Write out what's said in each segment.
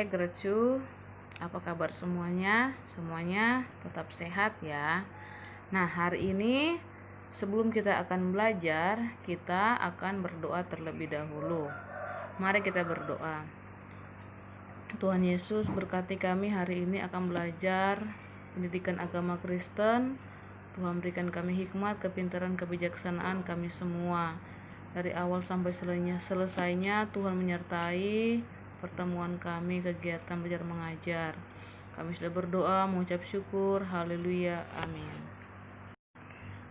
Gretchu, apa kabar semuanya? Semuanya tetap sehat ya. Nah, hari ini sebelum kita akan belajar, kita akan berdoa terlebih dahulu. Mari kita berdoa. Tuhan Yesus, berkati kami hari ini akan belajar pendidikan agama Kristen. Tuhan berikan kami hikmat, kepintaran, kebijaksanaan kami semua. Dari awal sampai selesainya Tuhan menyertai pertemuan kami, kegiatan belajar mengajar. Kami sudah berdoa, mengucap syukur, haleluya, amin.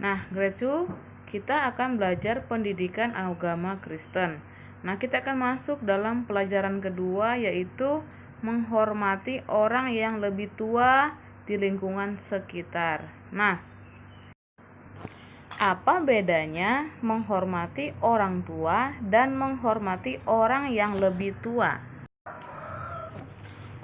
Nah, Gretchu, kita akan belajar pendidikan agama Kristen. Nah, kita akan masuk dalam pelajaran kedua, yaitu menghormati orang yang lebih tua di lingkungan sekitar. Nah, apa bedanya menghormati orang tua dan menghormati orang yang lebih tua?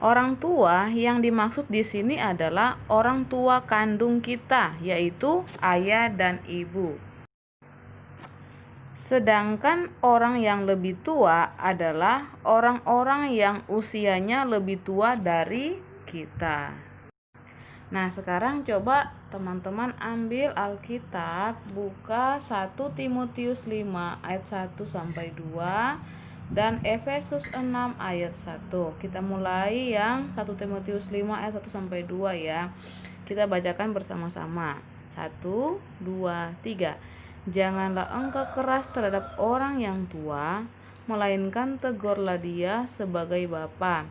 Orang tua yang dimaksud di sini adalah orang tua kandung kita, yaitu ayah dan ibu. Sedangkan orang yang lebih tua adalah orang-orang yang usianya lebih tua dari kita. Nah, sekarang coba teman-teman ambil Alkitab, buka 1 Timotius 5 ayat 1 sampai 2 dan Efesus 6 ayat 1. Kita mulai yang 1 Timotius 5 ayat 1 sampai 2 ya. Kita bacakan bersama-sama. 1, 2, 3. Janganlah engkau keras terhadap orang yang tua, melainkan tegurlah dia sebagai bapa.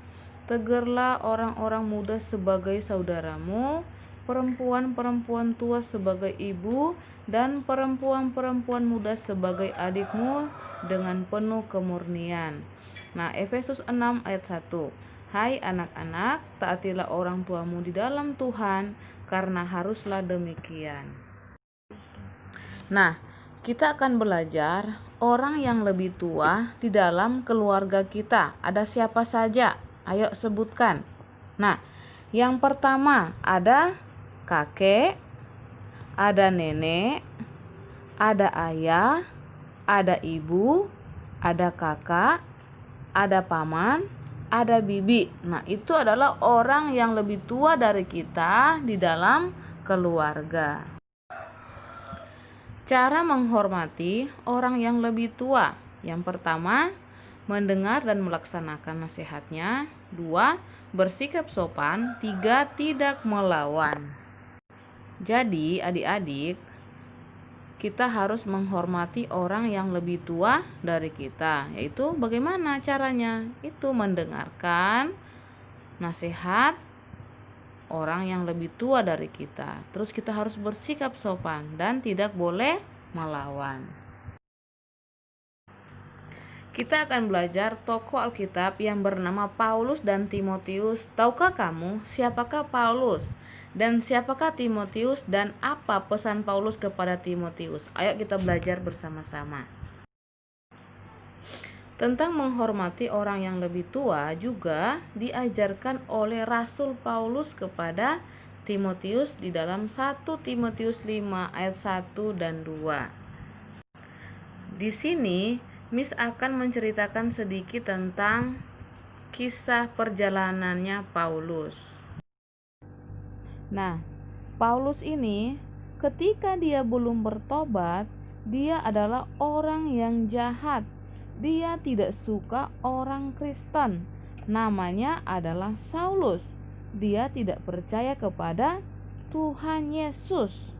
Tegurlah orang-orang muda sebagai saudaramu, perempuan-perempuan tua sebagai ibu, dan perempuan-perempuan muda sebagai adikmu dengan penuh kemurnian. Nah, Efesus 6 ayat 1. Hai anak-anak, taatilah orang tuamu di dalam Tuhan, karena haruslah demikian. Nah, kita akan belajar orang yang lebih tua di dalam keluarga kita. Ada siapa saja? Ayo sebutkan. Nah, yang pertama ada kakek, ada nenek, ada ayah, ada ibu, ada kakak, ada paman, ada bibi. Nah, itu adalah orang yang lebih tua dari kita di dalam keluarga. Cara menghormati orang yang lebih tua. Yang pertama, mendengar dan melaksanakan nasihatnya. 2, bersikap sopan. 3, tidak melawan. Jadi, adik-adik, kita harus menghormati orang yang lebih tua dari kita. Yaitu bagaimana caranya? Itu mendengarkan nasihat orang yang lebih tua dari kita. Terus kita harus bersikap sopan dan tidak boleh melawan. Kita akan belajar tokoh Alkitab yang bernama Paulus dan Timotius. Tahukah kamu siapakah Paulus dan siapakah Timotius dan apa pesan Paulus kepada Timotius? Ayo kita belajar bersama-sama. Tentang menghormati orang yang lebih tua juga diajarkan oleh Rasul Paulus kepada Timotius di dalam 1 Timotius 5 ayat 1 dan 2. Di sini Miss akan menceritakan sedikit tentang kisah perjalanannya Paulus. Nah, Paulus ini ketika dia belum bertobat, dia adalah orang yang jahat. Dia tidak suka orang Kristen. Namanya adalah Saulus. Dia tidak percaya kepada Tuhan Yesus.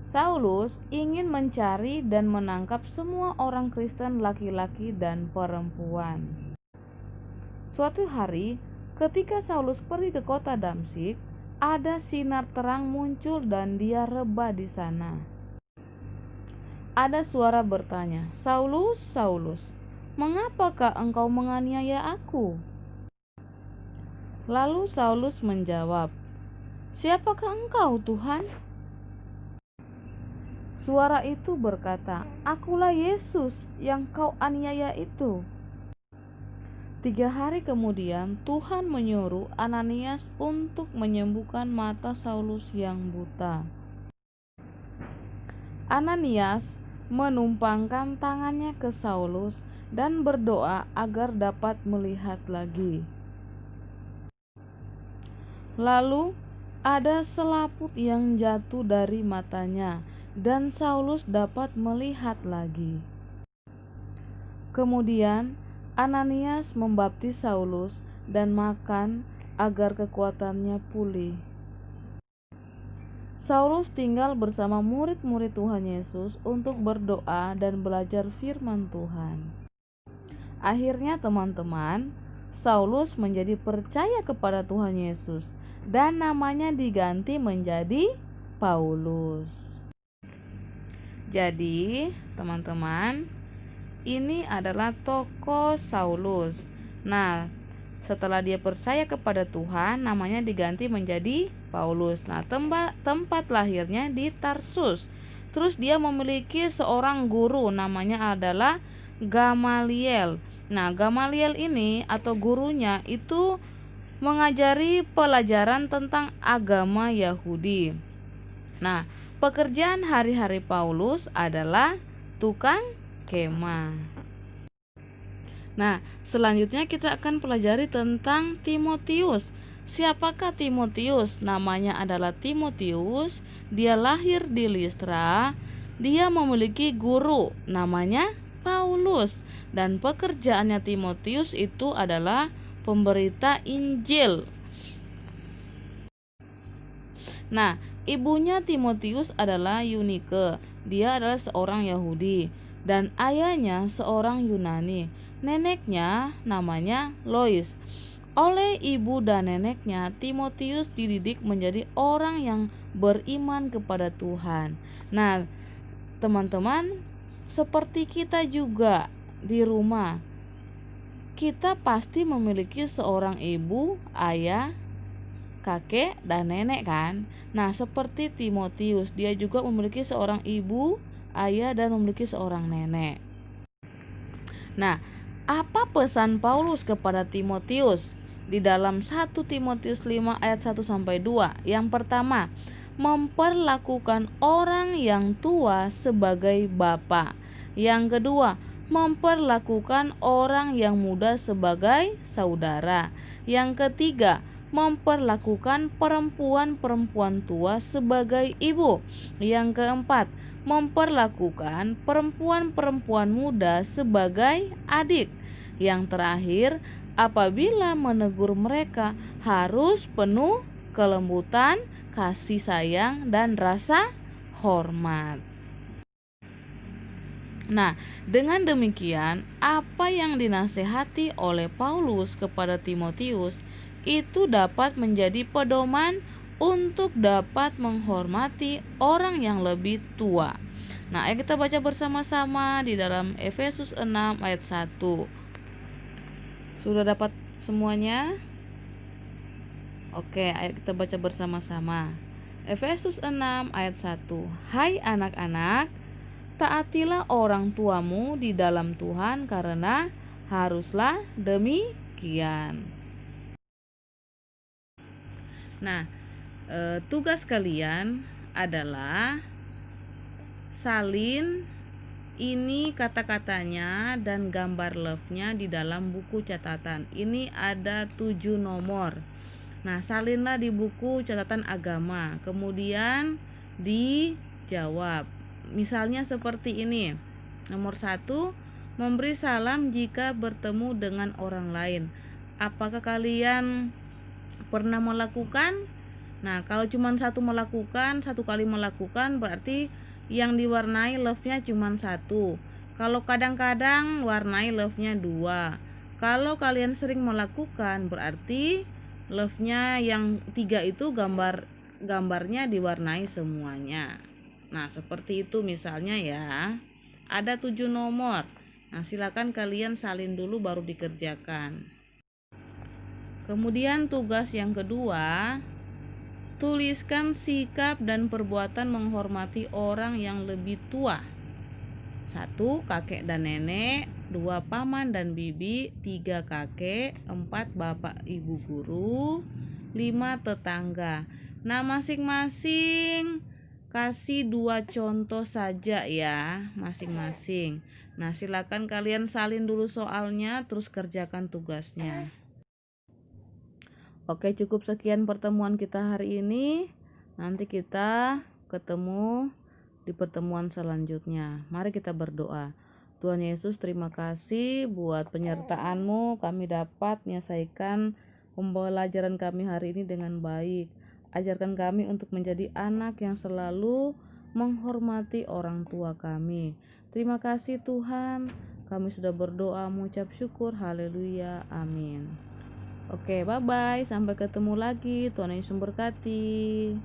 Saulus ingin mencari dan menangkap semua orang Kristen laki-laki dan perempuan. Suatu hari, ketika Saulus pergi ke kota Damsyik, ada sinar terang muncul dan dia rebah di sana. Ada suara bertanya, "Saulus, Saulus, mengapakah engkau menganiaya aku?" Lalu Saulus menjawab, "Siapakah engkau, Tuhan?" Suara itu berkata, "Akulah Yesus yang kau aniaya itu." 3 hari kemudian Tuhan menyuruh Ananias untuk menyembuhkan mata Saulus yang buta. Ananias menumpangkan tangannya ke Saulus dan berdoa agar dapat melihat lagi. Lalu ada selaput yang jatuh dari matanya, dan Saulus dapat melihat lagi. Kemudian Ananias membaptis Saulus dan makan agar kekuatannya pulih. Saulus tinggal bersama murid-murid Tuhan Yesus untuk berdoa dan belajar firman Tuhan. Akhirnya teman-teman, Saulus menjadi percaya kepada Tuhan Yesus dan namanya diganti menjadi Paulus. Jadi, teman-teman, ini adalah tokoh Saulus. Nah, setelah dia percaya kepada Tuhan, namanya diganti menjadi Paulus. Nah, tempat lahirnya di Tarsus. Terus dia memiliki seorang guru, namanya adalah Gamaliel. Nah, Gamaliel ini atau gurunya itu mengajari pelajaran tentang agama Yahudi. Nah, pekerjaan hari-hari Paulus adalah tukang kemah. Nah, selanjutnya kita akan pelajari tentang Timotius. Siapakah Timotius? Namanya adalah Timotius. Dia lahir di Listra. Dia memiliki guru, namanya Paulus. Dan pekerjaannya Timotius itu adalah pemberita Injil. Nah, ibunya Timotius adalah Yunike. Dia adalah seorang Yahudi dan ayahnya seorang Yunani. Neneknya namanya Lois. Oleh ibu dan neneknya, Timotius dididik menjadi orang yang beriman kepada Tuhan. Nah, teman-teman, seperti kita juga di rumah, kita pasti memiliki seorang ibu, ayah, kakek, dan nenek kan? Nah, seperti Timotius, dia juga memiliki seorang ibu, ayah, dan memiliki seorang nenek. Nah, apa pesan Paulus kepada Timotius? Di dalam 1 Timotius 5 ayat 1-2. Yang pertama, memperlakukan orang yang tua sebagai bapa. Yang kedua, memperlakukan orang yang muda sebagai saudara. Yang ketiga, memperlakukan perempuan-perempuan tua sebagai ibu. Yang keempat, memperlakukan perempuan-perempuan muda sebagai adik. Yang terakhir, apabila menegur mereka harus penuh kelembutan, kasih sayang, dan rasa hormat. Nah, dengan demikian, apa yang dinasehati oleh Paulus kepada Timotius itu dapat menjadi pedoman untuk dapat menghormati orang yang lebih tua. Nah, ayo kita baca bersama-sama di dalam Efesus 6 ayat 1. Sudah dapat semuanya? Oke, ayo kita baca bersama-sama. Efesus 6 ayat 1. Hai anak-anak, taatilah orang tuamu di dalam Tuhan karena haruslah demikian. Nah, tugas kalian adalah salin ini kata-katanya dan gambar love-nya di dalam buku catatan. Ini ada 7 nomor. Nah, salinlah di buku catatan agama. Kemudian dijawab. Misalnya seperti ini. Nomor 1, memberi salam jika bertemu dengan orang lain. Apakah kalian pernah melakukan? Nah, kalau cuma satu kali melakukan, berarti yang diwarnai love-nya cuma 1. Kalau kadang-kadang warnai love-nya 2. Kalau kalian sering melakukan, berarti love-nya yang 3 itu gambarnya diwarnai semuanya. Nah, seperti itu misalnya ya. Ada 7 nomor. Nah, silakan kalian salin dulu baru dikerjakan. Kemudian tugas yang kedua, tuliskan sikap dan perbuatan menghormati orang yang lebih tua. 1. Kakek dan nenek. 2. Paman dan bibi. 3. Kakek. 4. Bapak ibu guru. 5. Tetangga. Nah, masing-masing kasih 2 contoh saja ya, masing-masing. Nah, silakan kalian salin dulu soalnya, terus kerjakan tugasnya. Oke, cukup sekian pertemuan kita hari ini. Nanti kita ketemu di pertemuan selanjutnya. Mari kita berdoa. Tuhan Yesus, terima kasih buat penyertaan-Mu. Kami dapat menyelesaikan pembelajaran kami hari ini dengan baik. Ajarkan kami untuk menjadi anak yang selalu menghormati orang tua kami. Terima kasih Tuhan. Kami sudah berdoa mengucap syukur. Haleluya. Amin. Oke, bye-bye. Sampai ketemu lagi. Tuhan Yesus memberkati.